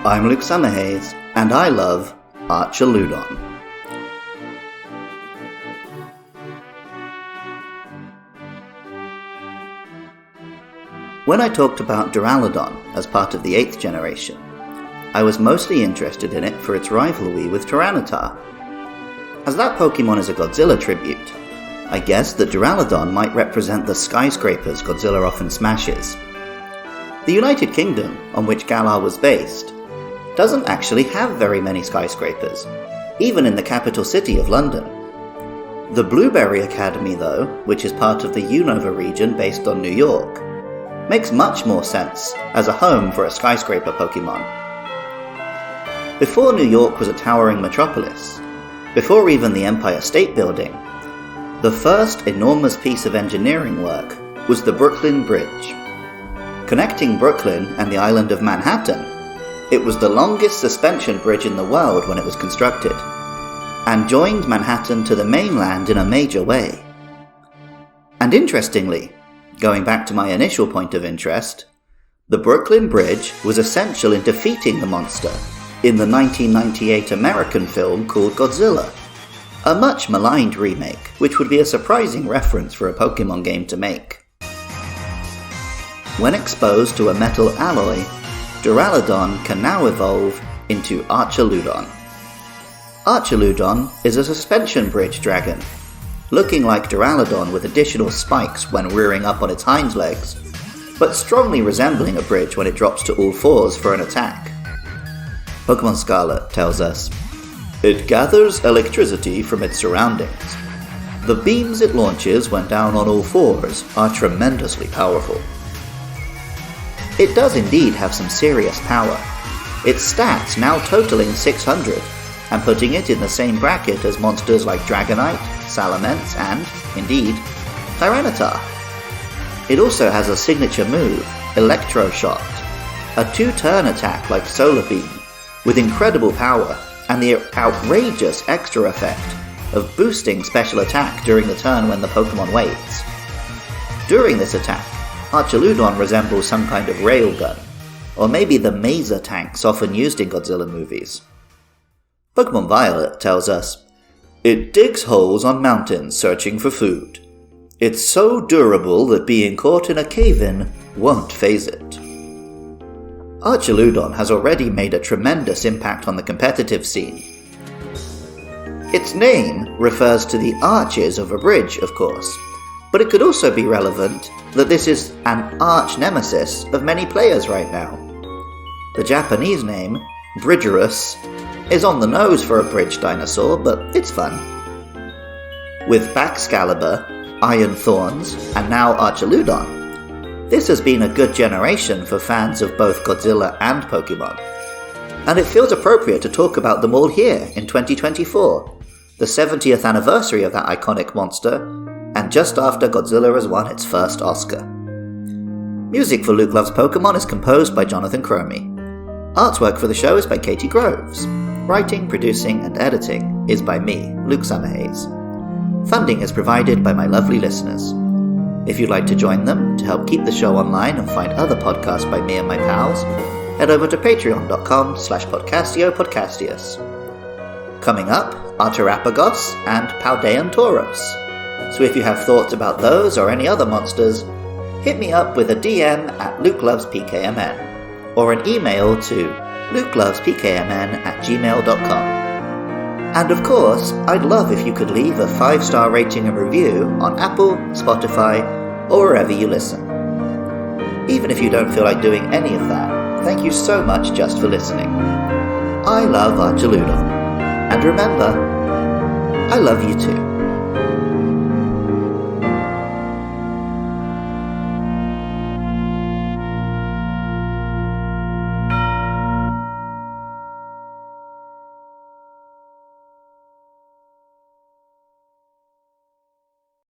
I'm Luke Summerhays, and I love Archaludon. When I talked about Archaludon as part of the 8th generation, I was mostly interested in it for its rivalry with Tyranitar. As that Pokemon is a Godzilla tribute, I guessed that Archaludon might represent the skyscrapers Godzilla often smashes. The United Kingdom, on which Galar was based, doesn't actually have very many skyscrapers, even in the capital city of London. The Blueberry Academy, though, which is part of the Unova region based on New York, makes much more sense as a home for a skyscraper Pokemon. Before New York was a towering metropolis, before even the Empire State Building, the first enormous piece of engineering work was the Brooklyn Bridge. Connecting Brooklyn and the island of Manhattan, it was the longest suspension bridge in the world when it was constructed, and joined Manhattan to the mainland in a major way. And interestingly, going back to my initial point of interest, the Brooklyn Bridge was essential in defeating the monster in the 1998 American film called Godzilla, a much maligned remake which would be a surprising reference for a Pokemon game to make. When exposed to a metal alloy, Archaludon can now evolve into Archaludon. Archaludon is a suspension bridge dragon, looking like Archaludon with additional spikes when rearing up on its hind legs, but strongly resembling a bridge when it drops to all fours for an attack. Pokemon Scarlet tells us, "It gathers electricity from its surroundings. The beams it launches when down on all fours are tremendously powerful." It does indeed have some serious power, its stats now totaling 600, and putting it in the same bracket as monsters like Dragonite, Salamence, and, indeed, Tyranitar. It also has a signature move, Electro Shot, a 2-turn attack like Solar Beam, with incredible power and the outrageous extra effect of boosting special attack during the turn when the Pokemon waits. During this attack, Archaludon resembles some kind of railgun, or maybe the maser tanks often used in Godzilla movies. Pokemon Violet tells us, "It digs holes on mountains searching for food. It's so durable that being caught in a cave-in won't faze it." Archaludon has already made a tremendous impact on the competitive scene. Its name refers to the arches of a bridge, of course, but it could also be relevant that this is an arch-nemesis of many players right now. The Japanese name, Bridgerus, is on the nose for a bridge dinosaur, but it's fun. With Baxcalibur, Iron Thorns, and now Archaludon, this has been a good generation for fans of both Godzilla and Pokemon. And it feels appropriate to talk about them all here in 2024, the 70th anniversary of that iconic monster, and just after Godzilla has won its first Oscar. Music for Luke Loves Pokemon is composed by Jonathan Cromie. Artwork for the show is by Katie Groves. Writing, producing, and editing is by me, Luke Summerhays. Funding is provided by my lovely listeners. If you'd like to join them to help keep the show online and find other podcasts by me and my pals, head over to patreon.com/podcastio-podcastius. Coming up are Terapagos and Paldean Tauros. So if you have thoughts about those or any other monsters, hit me up with a DM at LukeLovesPKMN or an email to lukelovespkmn@gmail.com. And of course, I'd love if you could leave a 5-star rating and review on Apple, Spotify, or wherever you listen. Even if you don't feel like doing any of that, thank you so much just for listening. I love Archaludon. And remember, I love you too.